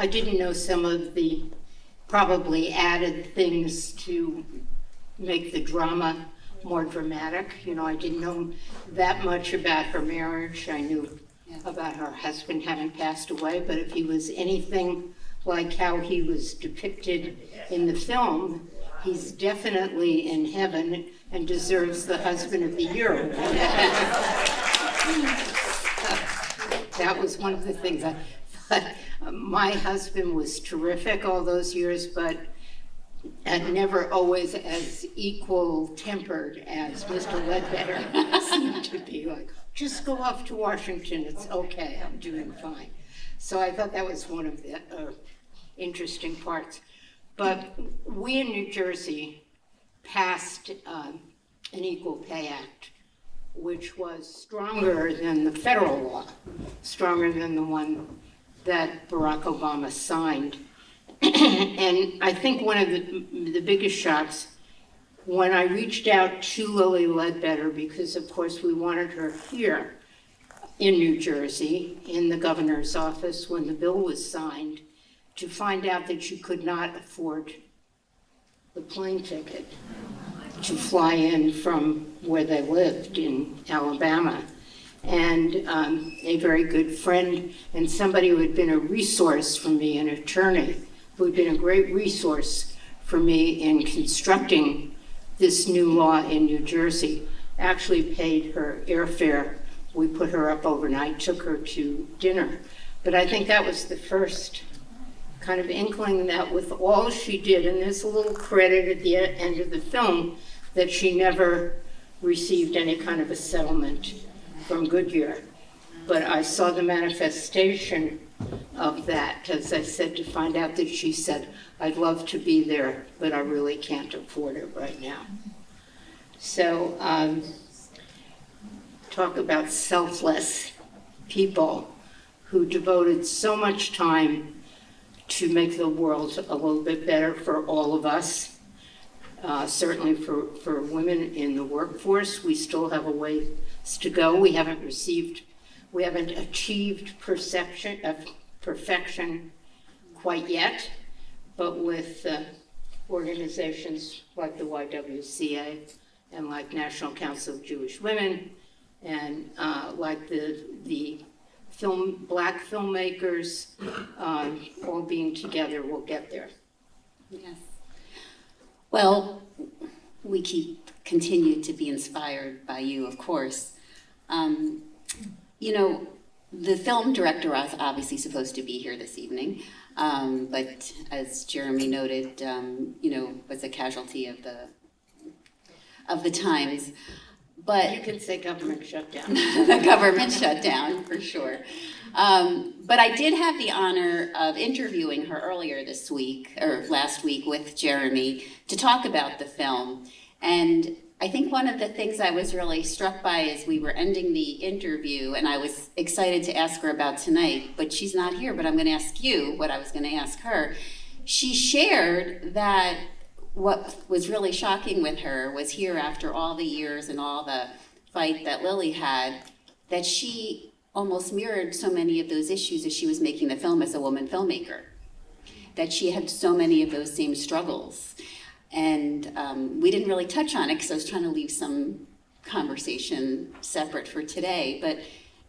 I didn't know some of the probably added things to make the drama more dramatic. You know, I didn't know that much about her marriage. I knew about her husband having passed away, but if he was anything like how he was depicted in the film, he's definitely in heaven and deserves the Husband of the Year award. That was one of the things. My husband was terrific all those years, but never always as equal-tempered as Mr. Ledbetter seemed to be. Like, just go off to Washington, it's okay, I'm doing fine. So I thought that was one of the interesting parts. But we in New Jersey passed an Equal Pay Act, which was stronger than the federal law, stronger than the one that Barack Obama signed. And I think one of the biggest shocks, when I reached out to Lilly Ledbetter, because of course we wanted her here in New Jersey, in the governor's office when the bill was signed, to find out that she could not afford the plane ticket to fly in from where they lived in Alabama. And a very good friend and somebody who had been a resource for me, an attorney, who had been a great resource for me in constructing this new law in New Jersey, actually paid her airfare. We put her up overnight, took her to dinner. But I think that was the first kind of inkling that with all she did, and there's a little credit at the end of the film, that she never received any kind of a settlement from Goodyear. But I saw the manifestation of that, as I said, to find out that she said, I'd love to be there, but I really can't afford it right now. So talk about selfless people who devoted so much time to make the world a little bit better for all of us. Certainly for women in the workforce, we still have a ways to go. We haven't achieved perfection quite yet, but with organizations like the YWCA and like National Council of Jewish Women and like the black filmmakers all being together, we'll get there. Yes. Well, we continue to be inspired by you, of course. You know, the film director is obviously supposed to be here this evening, but as Jeremy noted, you know, was a casualty of the times. But you can say government shutdown. The government shutdown, for sure. But I did have the honor of interviewing her earlier this week, or last week, with Jeremy to talk about the film. And I think one of the things I was really struck by as we were ending the interview, and I was excited to ask her about tonight, but she's not here, but I'm going to ask you what I was going to ask her. She shared that what was really shocking with her was here after all the years and all the fight that Lilly had, that she almost mirrored so many of those issues as she was making the film as a woman filmmaker, that she had so many of those same struggles. And we didn't really touch on it because I was trying to leave some conversation separate for today. But,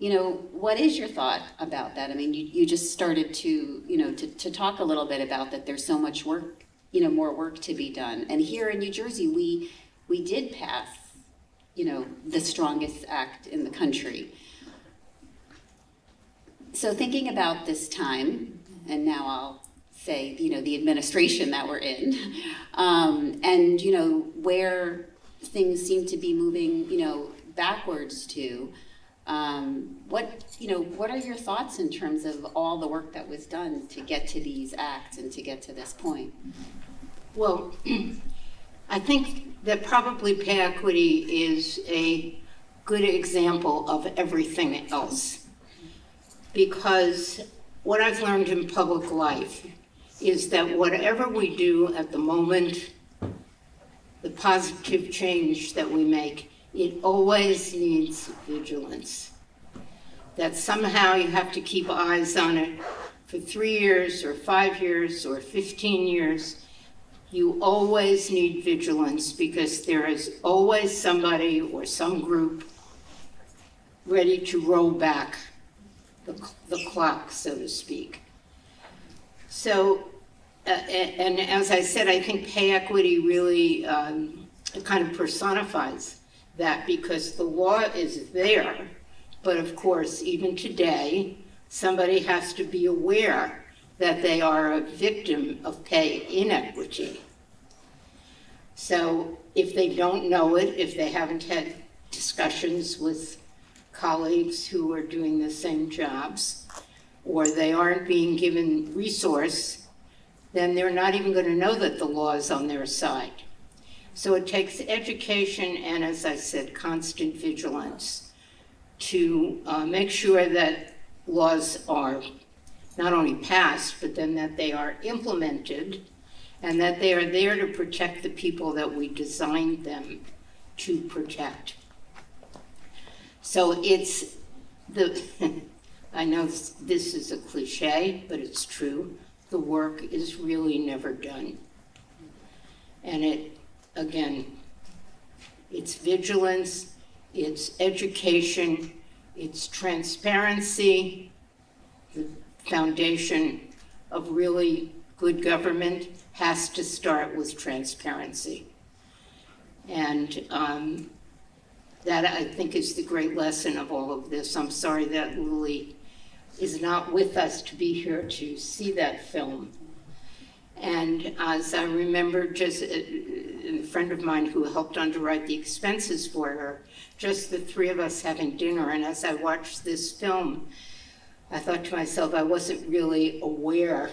you know, what is your thought about that? I mean, you just started to, you know, to talk a little bit about that there's so much work, you know, more work to be done. And here in New Jersey, we did pass, you know, the strongest act in the country. So thinking about this time, and now I'll say, you know, the administration that we're in, and, you know, where things seem to be moving, you know, backwards to, what are your thoughts in terms of all the work that was done to get to these acts and to get to this point? Well, I think that probably pay equity is a good example of everything else, because what I've learned in public life is that whatever we do at the moment, the positive change that we make, it always needs vigilance. That somehow you have to keep eyes on it for 3 years or 5 years or 15 years, you always need vigilance because there is always somebody or some group ready to roll back the clock, so to speak. So, and as I said, I think pay equity really kind of personifies that because the law is there, but of course, even today, somebody has to be aware that they are a victim of pay inequity. So if they don't know it, if they haven't had discussions with colleagues who are doing the same jobs, or they aren't being given resource, then they're not even going to know that the law is on their side. So it takes education and, as I said, constant vigilance to make sure that laws are not only passed, but then that they are implemented and that they are there to protect the people that we designed them to protect. So it's I know this is a cliche, but it's true. The work is really never done. And it, again, it's vigilance, it's education, it's transparency. The foundation of really good government has to start with transparency. And that, I think, is the great lesson of all of this. I'm sorry that Lilly is not with us to be here to see that film. And as I remember, just a friend of mine who helped underwrite the expenses for her, just the three of us having dinner, and as I watched this film, I thought to myself, I wasn't really aware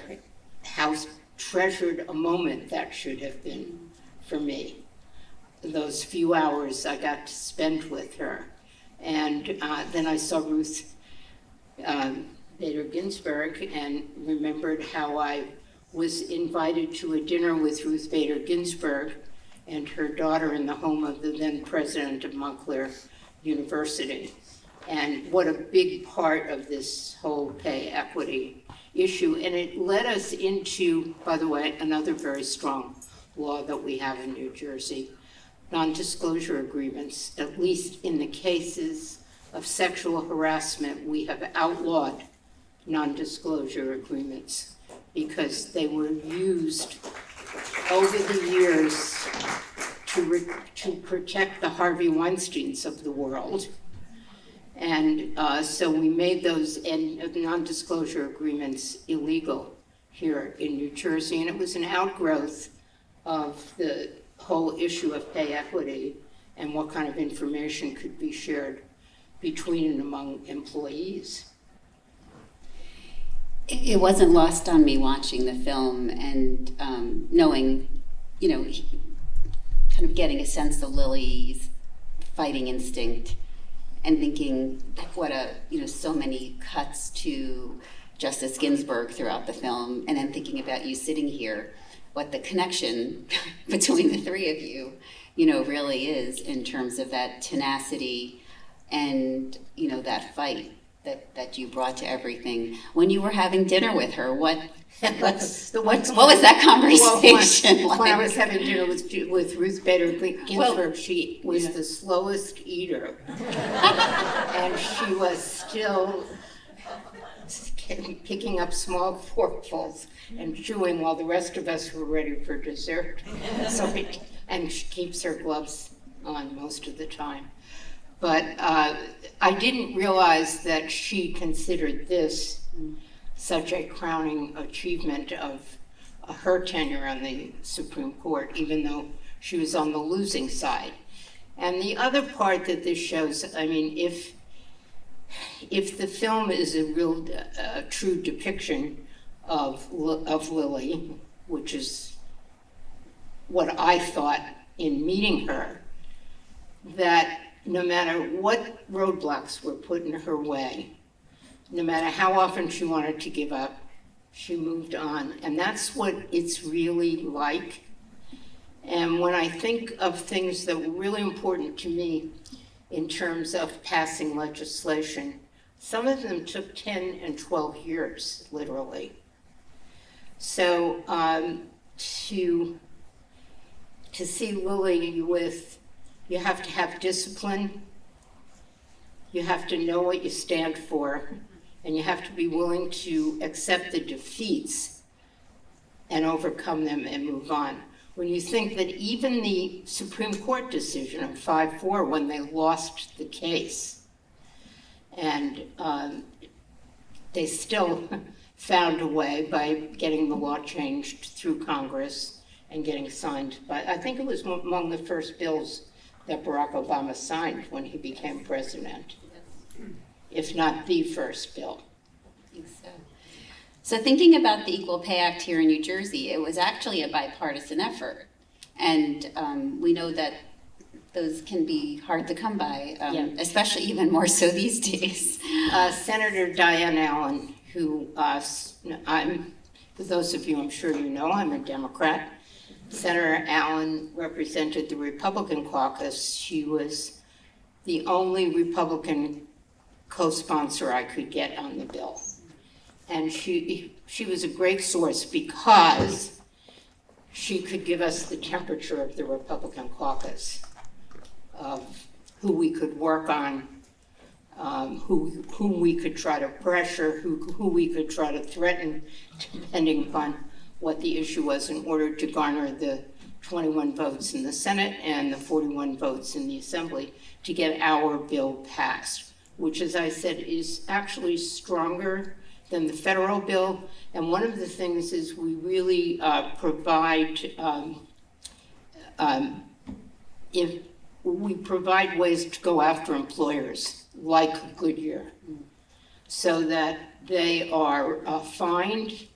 how treasured a moment that should have been for me. Those few hours I got to spend with her. And then I saw Ruth Bader Ginsburg and remembered how I was invited to a dinner with Ruth Bader Ginsburg and her daughter in the home of the then president of Montclair University. And what a big part of this whole pay equity issue. And it led us into, by the way, another very strong law that we have in New Jersey, non-disclosure agreements. At least in the cases of sexual harassment, we have outlawed non-disclosure agreements because they were used over the years to protect the Harvey Weinsteins of the world. And so we made those non-disclosure agreements illegal here in New Jersey, and it was an outgrowth of the whole issue of pay equity and what kind of information could be shared between and among employees. It wasn't lost on me watching the film and knowing, kind of getting a sense of Lilly's fighting instinct and thinking what so many cuts to Justice Ginsburg throughout the film, and then thinking about you sitting here, what the connection between the three of you, really is in terms of that tenacity and, that fight that you brought to everything. When you were having dinner with her, what was that conversation like? When I was having dinner with Ruth Bader Ginsburg, she was the slowest eater. And she was still picking up small forkfuls and chewing while the rest of us were ready for dessert. And she keeps her gloves on most of the time. But I didn't realize that she considered this such a crowning achievement of her tenure on the Supreme Court, even though she was on the losing side. And the other part that this shows, I mean, if the film is a real true depiction of Lilly, which is what I thought in meeting her, that no matter what roadblocks were put in her way, no matter how often she wanted to give up, she moved on. And that's what it's really like. And when I think of things that were really important to me in terms of passing legislation, some of them took 10 and 12 years, literally. So to see Lilly with, you have to have discipline, you have to know what you stand for, and you have to be willing to accept the defeats and overcome them and move on. When you think that even the Supreme Court decision of 5-4, when they lost the case, and they still found a way by getting the law changed through Congress and getting signed. But I think it was among the first bills that Barack Obama signed when he became president, if not the first bill. I think so. So thinking about the Equal Pay Act here in New Jersey, it was actually a bipartisan effort. And we know that those can be hard to come by, especially even more so these days. Senator Diane Allen, who for those of you I'm sure you know, I'm a Democrat. Senator Allen represented the Republican caucus. She was the only Republican co-sponsor I could get on the bill. And she was a great source because she could give us the temperature of the Republican caucus, of who we could work on, whom we could try to pressure, who we could try to threaten, depending upon what the issue was, in order to garner the 21 votes in the Senate and the 41 votes in the Assembly to get our bill passed, which, as I said, is actually stronger than the federal bill. And one of the things is we really provide ways to go after employers like Goodyear, so that they are fined.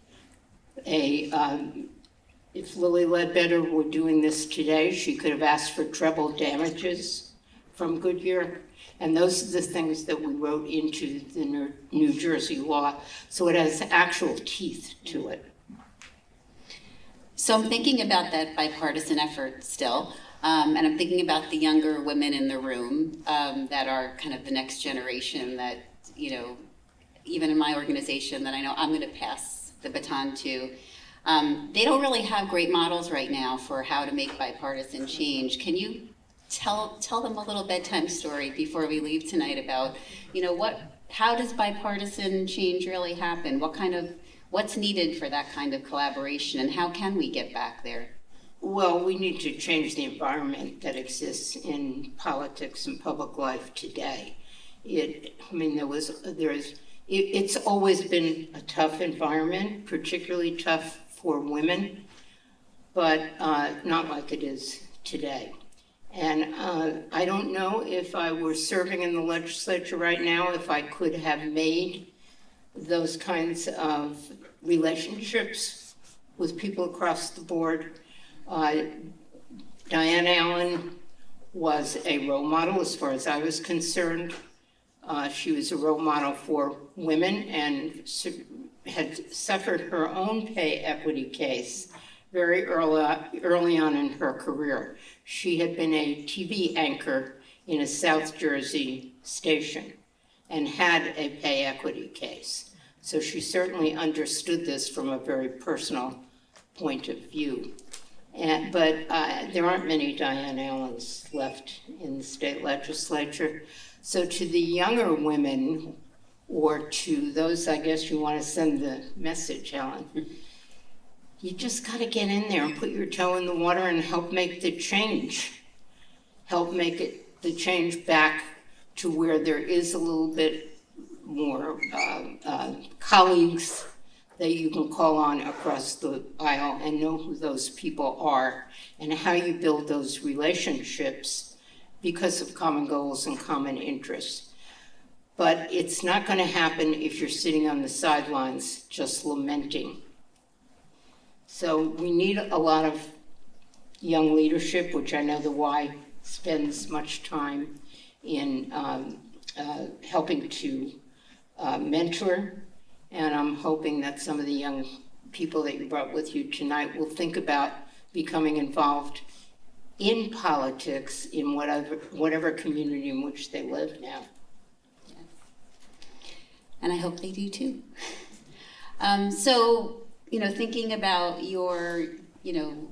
If Lilly Ledbetter were doing this today, she could have asked for treble damages from Goodyear. And those are the things that we wrote into the New Jersey law, so it has actual teeth to it. So I'm thinking about that bipartisan effort still, and I'm thinking about the younger women in the room that are kind of the next generation that, you know, even in my organization that I know I'm going to pass the baton to. They don't really have great models right now for how to make bipartisan change. Can you tell them a little bedtime story before we leave tonight about, you know, how does bipartisan change really happen? What's needed for that kind of collaboration, and how can we get back there? Well, we need to change the environment that exists in politics and public life today. It's always been a tough environment, particularly tough for women, but not like it is today. And I don't know if I were serving in the legislature right now, if I could have made those kinds of relationships with people across the board. Diane Allen was a role model as far as I was concerned. She was a role model for women and had suffered her own pay equity case very early on in her career. She had been a TV anchor in a South Jersey station and had a pay equity case. So she certainly understood this from a very personal point of view. But there aren't many Diane Allens left in the state legislature. So to the younger women, or to those, I guess you want to send the message, Helen, you just got to get in there and put your toe in the water and help make the change. Help make the change back to where there is a little bit more colleagues that you can call on across the aisle and know who those people are and how you build those relationships because of common goals and common interests. But it's not going to happen if you're sitting on the sidelines just lamenting. So we need a lot of young leadership, which I know the Y spends much time in helping to mentor. And I'm hoping that some of the young people that you brought with you tonight will think about becoming involved in politics in whatever community in which they live now. And I hope they do too. So, thinking about your,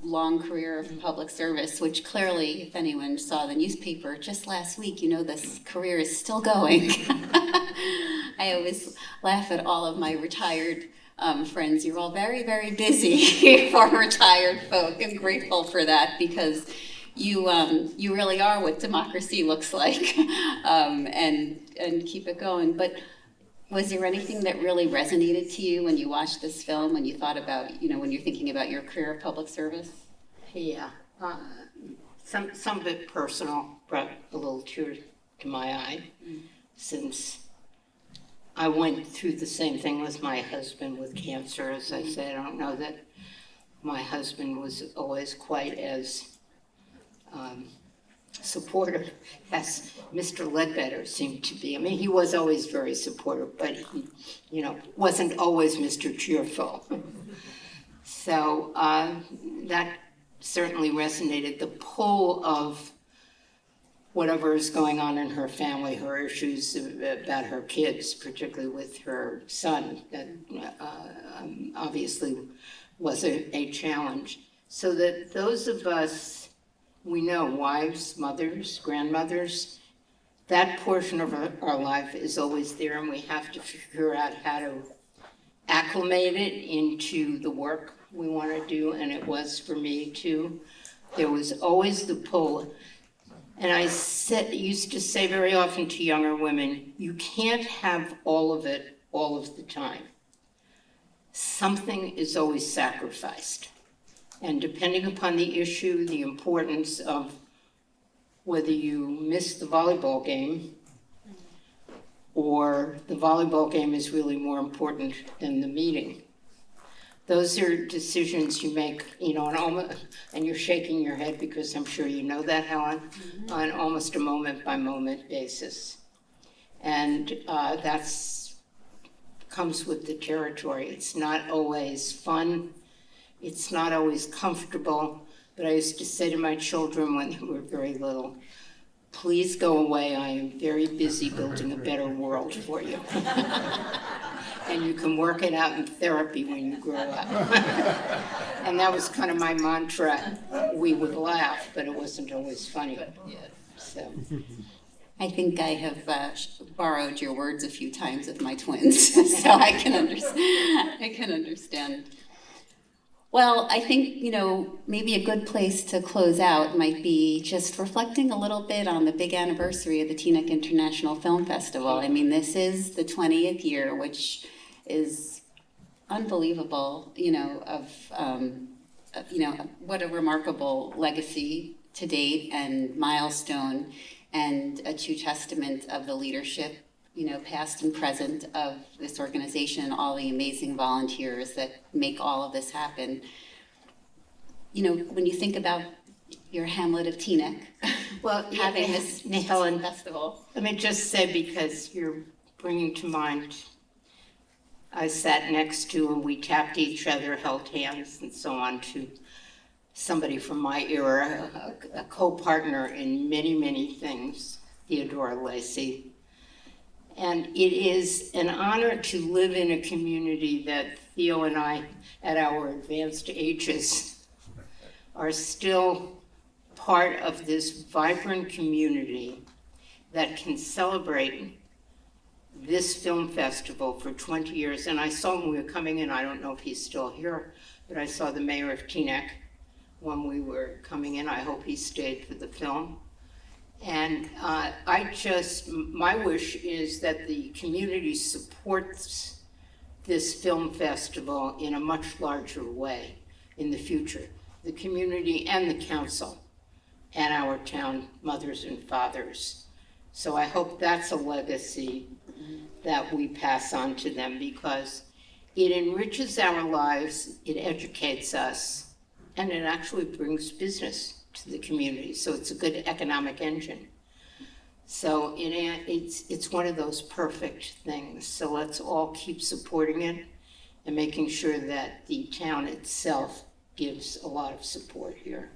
long career of public service, which clearly, if anyone saw the newspaper just last week, this career is still going. I always laugh at all of my retired friends. You're all very, very busy for retired folk. I'm grateful for that because you really are what democracy looks like, and keep it going. But was there anything that really resonated to you when you watched this film, when you thought about, when you're thinking about your career of public service? Yeah, some of it personal brought a little tear to my eye, since I went through the same thing with my husband with cancer. As I said, I don't know that my husband was always quite as supportive as Mr. Ledbetter seemed to be. I mean, he was always very supportive, but he, wasn't always Mr. Cheerful. So that certainly resonated. The pull of whatever is going on in her family, her issues about her kids, particularly with her son, that obviously was a challenge. So that those of us, we know, wives, mothers, grandmothers, that portion of our life is always there, and we have to figure out how to acclimate it into the work we want to do, and it was for me too. There was always the pull. And I used to say very often to younger women, you can't have all of it all of the time. Something is always sacrificed. And depending upon the issue, the importance of whether you miss the volleyball game or the volleyball game is really more important than the meeting. Those are decisions you make, and you're shaking your head because I'm sure you know that, Helen, on almost a moment-by-moment basis. And that's comes with the territory. It's not always fun. It's not always comfortable. But I used to say to my children when they were very little, please go away. I am very busy building a better world for you. And you can work it out in therapy when you grow up. And that was kind of my mantra. We would laugh, but it wasn't always funny. So I think I have borrowed your words a few times with my twins, so I can understand. Well, I think, maybe a good place to close out might be just reflecting a little bit on the big anniversary of the Teaneck International Film Festival. I mean, this is the 20th year, which is unbelievable, what a remarkable legacy to date and milestone, and a true testament of the leadership, past and present, of this organization and all the amazing volunteers that make all of this happen. When you think about your hamlet of Teaneck, having this Helen, festival. Let me just say, because you're bringing to mind, I sat next to and we tapped each other, held hands and so on, to somebody from my era, a co-partner in many, many things, Theodora Lacey. And it is an honor to live in a community that Theo and I, at our advanced ages, are still part of this vibrant community that can celebrate this film festival for 20 years. And I saw when we were coming in, I don't know if he's still here, but I saw the mayor of Teaneck when we were coming in. I hope he stayed for the film. And my wish is that the community supports this film festival in a much larger way in the future. The community and the council and our town mothers and fathers. So I hope that's a legacy that we pass on to them, because it enriches our lives, it educates us, and it actually brings business to the community. So it's a good economic engine. So it's one of those perfect things. So let's all keep supporting it and making sure that the town itself gives a lot of support here.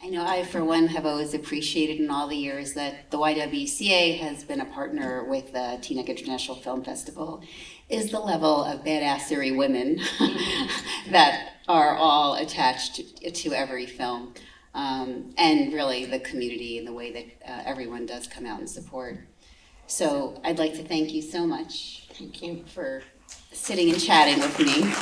I I, for one, have always appreciated in all the years that the YWCA has been a partner with the Teaneck International Film Festival is the level of badassery women that are all attached to every film. And really the community and the way that everyone does come out and support. So I'd like to thank you so much. Thank you. For sitting and chatting with me.